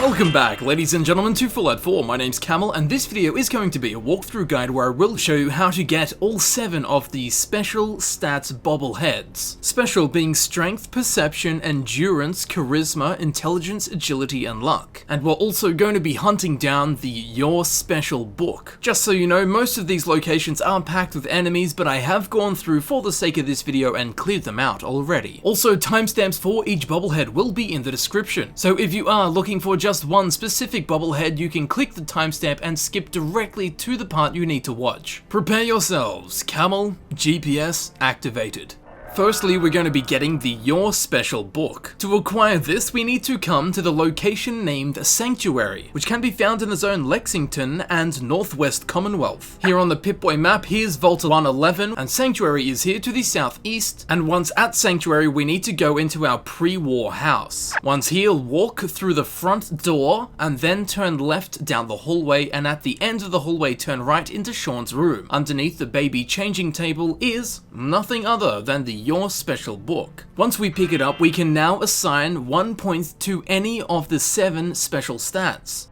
Welcome back, ladies and gentlemen, to Fallout 4. My name's Camel, and this video is going to be a walkthrough guide where I will show you how to get all 7 of the special stats bobbleheads. Special being strength, perception, endurance, charisma, intelligence, agility, and luck. And we're also going to be hunting down the Your Special book. Just so you know, most of these locations are packed with enemies, but I have gone through for the sake of this video and cleared them out already. Also, timestamps for each bobblehead will be in the description, so if you are looking for just one specific bobblehead, you can click the timestamp and skip directly to the part you need to watch. Prepare yourselves, Camel, GPS activated. Firstly, we're going to be getting the Your Special book. To acquire this, we need to come to the location named Sanctuary, which can be found in the zone Lexington and Northwest Commonwealth. Here on the Pip-Boy map, here's Vault 111, and Sanctuary is here to the southeast, and once at Sanctuary, we need to go into our pre-war house. Once here, walk through the front door, and then turn left down the hallway, and at the end of the hallway, turn right into Sean's room. Underneath the baby changing table is nothing other than the Your Special book. Once we pick it up, we can now assign 1 point to any of the 7 special stats.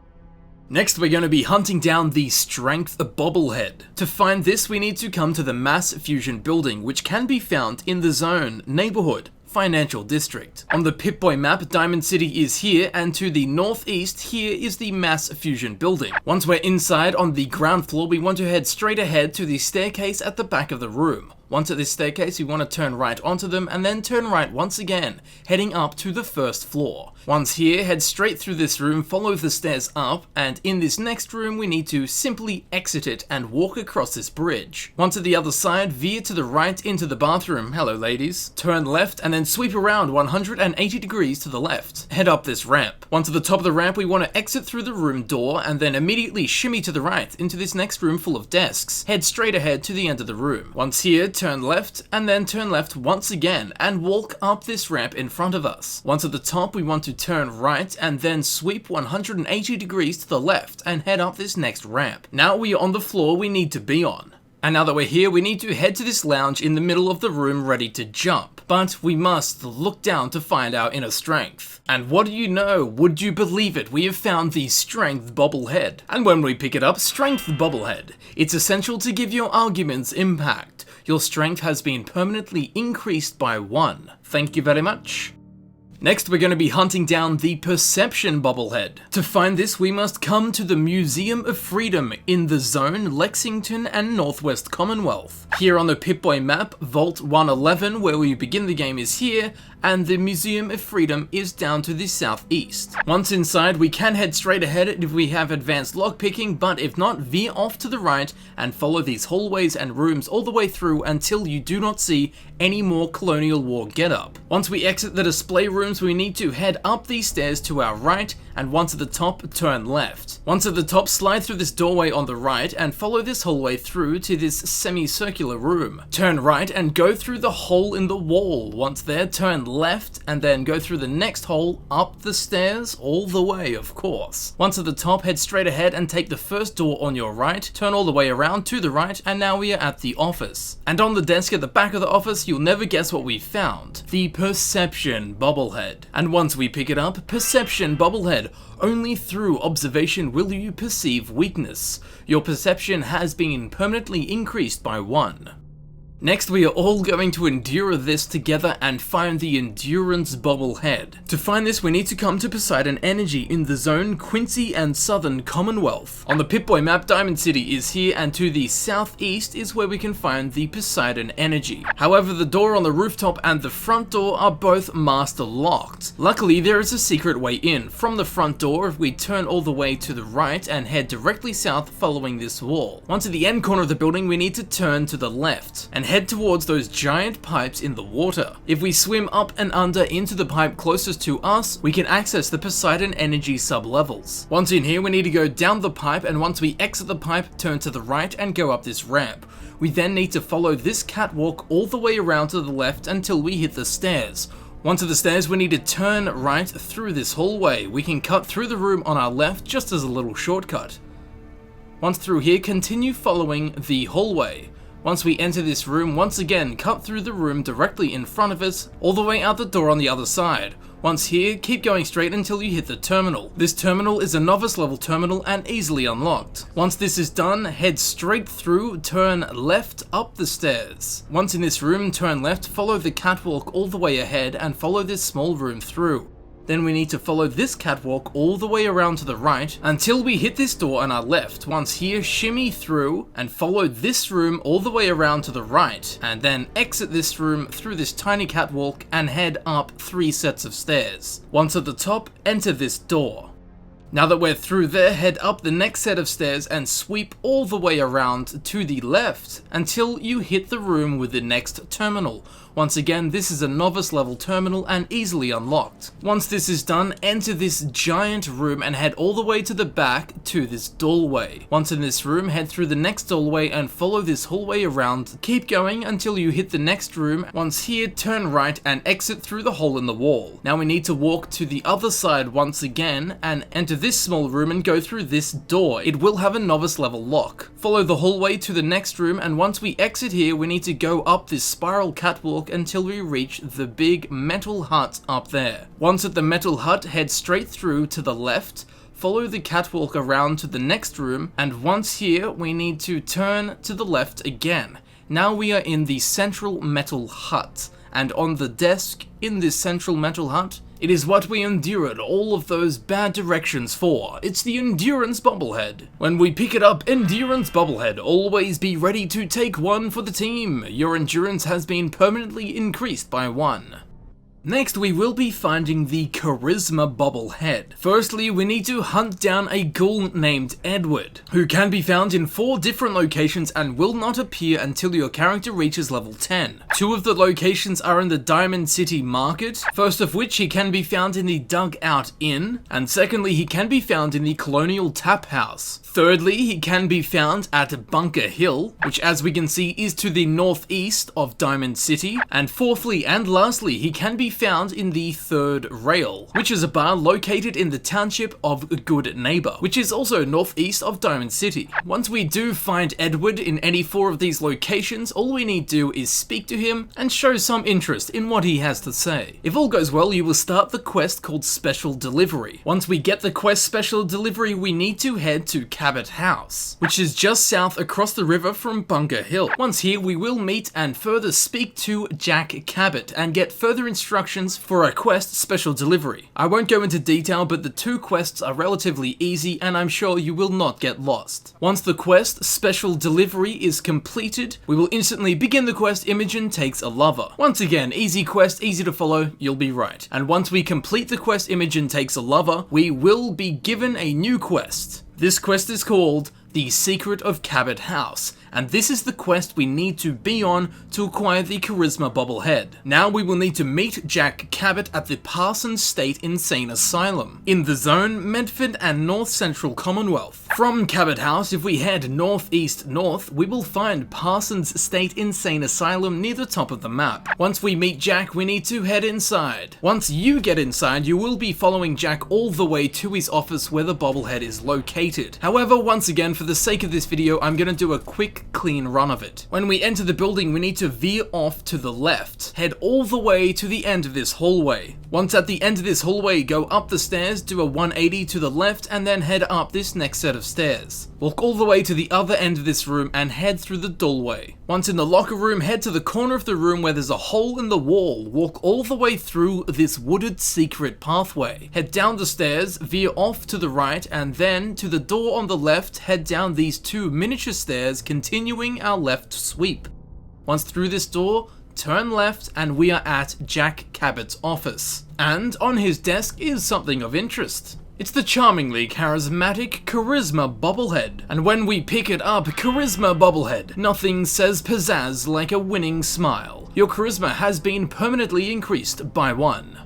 Next, we're going to be hunting down the Strength bobblehead. To find this, we need to come to the Mass Fusion building, which can be found in the zone Neighborhood Financial District. On the Pip-Boy map, Diamond City is here, and to the northeast here is the Mass Fusion building. Once we're inside on the ground floor, we want to head straight ahead to the staircase at the back of the room. Once at this staircase, you want to turn right onto them and then turn right once again, heading up to the first floor. Once here, head straight through this room, follow the stairs up, and in this next room we need to simply exit it and walk across this bridge. Once at the other side, veer to the right into the bathroom. Hello ladies. Turn left and then sweep around 180 degrees to the left. Head up this ramp. Once at the top of the ramp, we want to exit through the room door and then immediately shimmy to the right into this next room full of desks. Head straight ahead to the end of the room. Once here, turn left and then turn left once again and walk up this ramp in front of us. Once at the top, we want to turn right and then sweep 180 degrees to the left and head up this next ramp. Now we are on the floor we need to be on. And now that we're here, we need to head to this lounge in the middle of the room ready to jump. But we must look down to find our inner strength. And what do you know? Would you believe it? We have found the Strength bobblehead. And when we pick it up, Strength bobblehead. It's essential to give your arguments impact. Your strength has been permanently increased by 1. Thank you very much. Next, we're going to be hunting down the Perception bobblehead. To find this, we must come to the Museum of Freedom in the zone Lexington and Northwest Commonwealth. Here on the Pip-Boy map, Vault 111, where we begin the game, is here, and the Museum of Freedom is down to the southeast. Once inside, we can head straight ahead if we have advanced lockpicking, but if not, veer off to the right and follow these hallways and rooms all the way through until you do not see any more Colonial War getup. Once we exit the display rooms, we need to head up these stairs to our right, and once at the top, turn left. Once at the top, slide through this doorway on the right and follow this hallway through to this semicircular room. Turn right and go through the hole in the wall. Once there, turn left and then go through the next hole up the stairs all the way, of course. Once at the top, head straight ahead and take the first door on your right, turn all the way around to the right, and now we are at the office. And on the desk at the back of the office, you'll never guess what we found. The Perception bobblehead. And once we pick it up, Perception bobblehead. Only through observation will you perceive weakness. Your perception has been permanently increased by 1. Next, we are all going to endure this together and find the Endurance bobblehead. To find this, we need to come to Poseidon Energy in the zone Quincy and Southern Commonwealth. On the Pip-Boy map, Diamond City is here, and to the southeast is where we can find the Poseidon Energy. However, the door on the rooftop and the front door are both master locked. Luckily, there is a secret way in. From the front door, if we turn all the way to the right and head directly south following this wall. Once at the end corner of the building, we need to turn to the left and head towards those giant pipes in the water. If we swim up and under into the pipe closest to us, we can access the Poseidon Energy sub-levels. Once in here, we need to go down the pipe, and once we exit the pipe, turn to the right and go up this ramp. We then need to follow this catwalk all the way around to the left until we hit the stairs. Once at the stairs, we need to turn right through this hallway. We can cut through the room on our left just as a little shortcut. Once through here, continue following the hallway. Once we enter this room, once again cut through the room directly in front of us, all the way out the door on the other side. Once here, keep going straight until you hit the terminal. This terminal is a novice level terminal and easily unlocked. Once this is done, head straight through, turn left up the stairs. Once in this room, turn left, follow the catwalk all the way ahead and follow this small room through. Then we need to follow this catwalk all the way around to the right until we hit this door on our left. Once here, shimmy through and follow this room all the way around to the right, and then exit this room through this tiny catwalk and head up 3 sets of stairs. Once at the top, enter this door. Now that we're through there, head up the next set of stairs and sweep all the way around to the left until you hit the room with the next terminal. Once again, this is a novice level terminal and easily unlocked. Once this is done, enter this giant room and head all the way to the back to this doorway. Once in this room, head through the next doorway and follow this hallway around. Keep going until you hit the next room. Once here, turn right and exit through the hole in the wall. Now we need to walk to the other side once again and enter this small room and go through this door. It will have a novice level lock. Follow the hallway to the next room, and once we exit here, we need to go up this spiral catwalk until we reach the big metal hut up there. Once at the metal hut, head straight through to the left, follow the catwalk around to the next room, and once here, we need to turn to the left again. Now we are in the central metal hut, and on the desk in this central metal hut, it is what we endured all of those bad directions for. It's the Endurance Bobblehead. When we pick it up, Endurance Bobblehead, always be ready to take one for the team. Your endurance has been permanently increased by 1. Next, we will be finding the Charisma Bobblehead. Firstly, we need to hunt down a ghoul named Edward, who can be found in 4 different locations and will not appear until your character reaches level 10. 2 of the locations are in the Diamond City Market, first of which he can be found in the Dugout Inn, and secondly, he can be found in the Colonial Tap House. Thirdly, he can be found at Bunker Hill, which as we can see is to the northeast of Diamond City, and fourthly and lastly, he can be found in the Third Rail, which is a bar located in the township of Good Neighbor, which is also northeast of Diamond City. Once we do find Edward in any 4 of these locations, all we need to do is speak to him and show some interest in what he has to say. If all goes well, you will start the quest called Special Delivery. Once we get the quest Special Delivery, we need to head to Cabot House, which is just south across the river from Bunker Hill. Once here, we will meet and further speak to Jack Cabot and get further instructions for a quest Special Delivery. I won't go into detail, but the 2 quests are relatively easy and I'm sure you will not get lost. Once the quest Special Delivery is completed, we will instantly begin the quest Imogen Takes a Lover. Once again, easy quest, easy to follow, you'll be right. And once we complete the quest Imogen Takes a Lover, we will be given a new quest. This quest is called The Secret of Cabot House, and this is the quest we need to be on to acquire the Charisma Bobblehead. Now we will need to meet Jack Cabot at the Parsons State Insane Asylum, in the Zone, Medford and North Central Commonwealth. From Cabot House, if we head northeast north, we will find Parsons State Insane Asylum near the top of the map. Once we meet Jack, we need to head inside. Once you get inside, you will be following Jack all the way to his office where the bobblehead is located. However, once again, for the sake of this video, I'm going to do a quick clean run of it. When we enter the building, we need to veer off to the left. Head all the way to the end of this hallway. Once at the end of this hallway, go up the stairs, do a 180 to the left, and then head up this next set of stairs. Walk all the way to the other end of this room and head through the doorway. Once in the locker room, head to the corner of the room where there's a hole in the wall. Walk all the way through this wooded secret pathway. Head down the stairs, veer off to the right, and then to the door on the left, head down these 2 miniature stairs, continuing our left sweep. Once through this door, turn left and we are at Jack Cabot's office. And on his desk is something of interest. It's the charmingly charismatic Charisma Bobblehead, and when we pick it up, Charisma Bobblehead, nothing says pizzazz like a winning smile. Your charisma has been permanently increased by 1.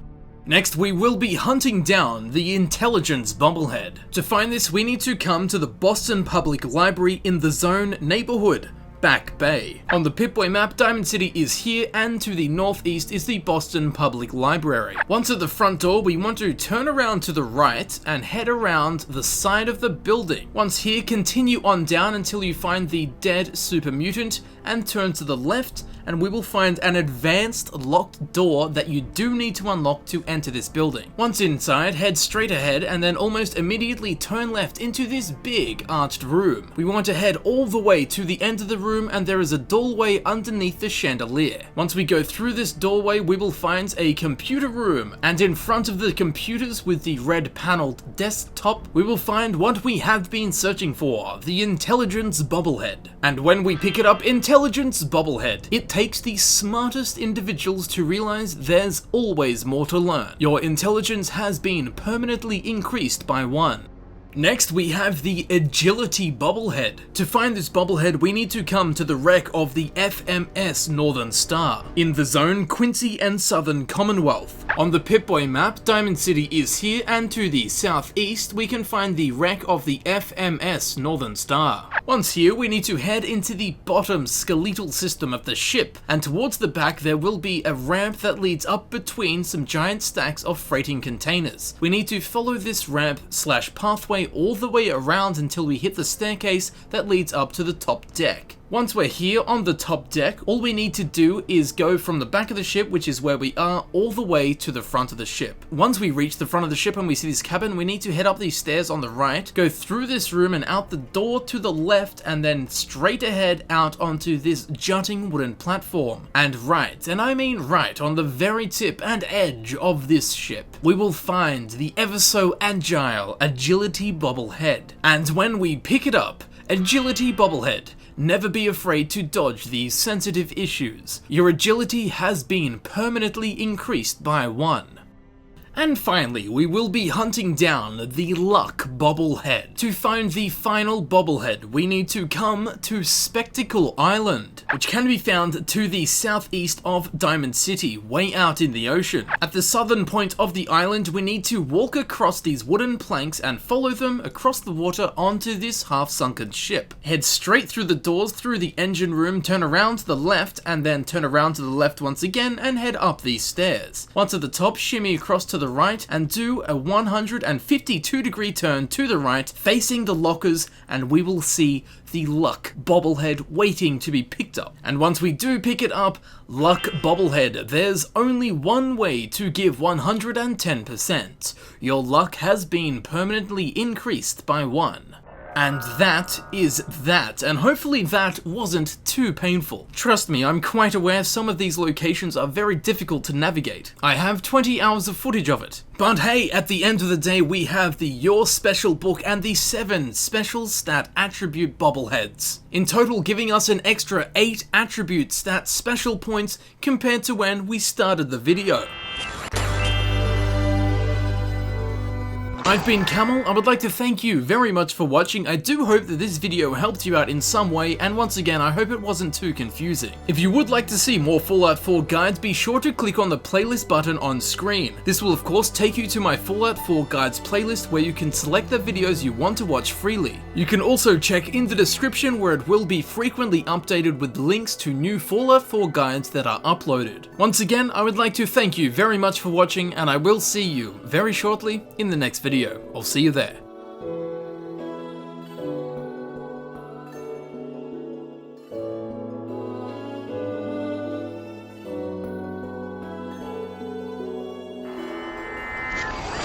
Next, we will be hunting down the Intelligence Bobblehead. To find this, we need to come to the Boston Public Library in the Zone neighborhood, Back Bay. On the Pip-Boy map, Diamond City is here, and to the northeast is the Boston Public Library. Once at the front door, we want to turn around to the right and head around the side of the building. Once here, continue on down until you find the dead super mutant and turn to the left and we will find an advanced locked door that you do need to unlock to enter this building. Once inside, head straight ahead and then almost immediately turn left into this big arched room. We want to head all the way to the end of the room, and there is a doorway underneath the chandelier. Once we go through this doorway, we will find a computer room, and in front of the computers with the red paneled desktop, we will find what we have been searching for, the Intelligence Bobblehead. And when we pick it up, Intelligence Bobblehead, it takes the smartest individuals to realize there's always more to learn. Your intelligence has been permanently increased by 1. Next, we have the Agility Bobblehead. To find this bobblehead, we need to come to the wreck of the FMS Northern Star in the zone Quincy and Southern Commonwealth. On the Pip-Boy map, Diamond City is here, and to the southeast, we can find the wreck of the FMS Northern Star. Once here, we need to head into the bottom skeletal system of the ship, and towards the back, there will be a ramp that leads up between some giant stacks of freighting containers. We need to follow this ramp/pathway all the way around until we hit the staircase that leads up to the top deck. Once we're here on the top deck, all we need to do is go from the back of the ship, which is where we are, all the way to the front of the ship. Once we reach the front of the ship and we see this cabin, we need to head up these stairs on the right, go through this room and out the door to the left, and then straight ahead out onto this jutting wooden platform. And right, and I mean right, on the very tip and edge of this ship, we will find the ever so agile Agility Bobblehead. And when we pick it up, Agility Bobblehead, never be afraid to dodge these sensitive issues. Your agility has been permanently increased by 1. And finally, we will be hunting down the Luck Bobblehead. To find the final bobblehead, we need to come to Spectacle Island, which can be found to the southeast of Diamond City, way out in the ocean. At the southern point of the island, we need to walk across these wooden planks and follow them across the water onto this half-sunken ship. Head straight through the doors, through the engine room, turn around to the left, and then turn around to the left once again, and head up these stairs. Once at the top, shimmy across to the right and do a 152-degree turn to the right, facing the lockers, and we will see the Luck Bobblehead waiting to be picked up. And once we do pick it up, Luck Bobblehead, there's only one way to give 110%. Your luck has been permanently increased by 1. And that is that, and hopefully that wasn't too painful. Trust me, I'm quite aware some of these locations are very difficult to navigate. I have 20 hours of footage of it. But hey, at the end of the day, we have the Your Special book and the 7 special stat attribute bobbleheads. In total, giving us an extra 8 attribute stat special points compared to when we started the video. I've been Camel. I would like to thank you very much for watching. I do hope that this video helped you out in some way, and once again, I hope it wasn't too confusing. If you would like to see more Fallout 4 guides, be sure to click on the playlist button on screen. This will of course take you to my Fallout 4 guides playlist, where you can select the videos you want to watch freely. You can also check in the description, where it will be frequently updated with links to new Fallout 4 guides that are uploaded. Once again, I would like to thank you very much for watching, and I will see you very shortly in the next video. I'll see you there.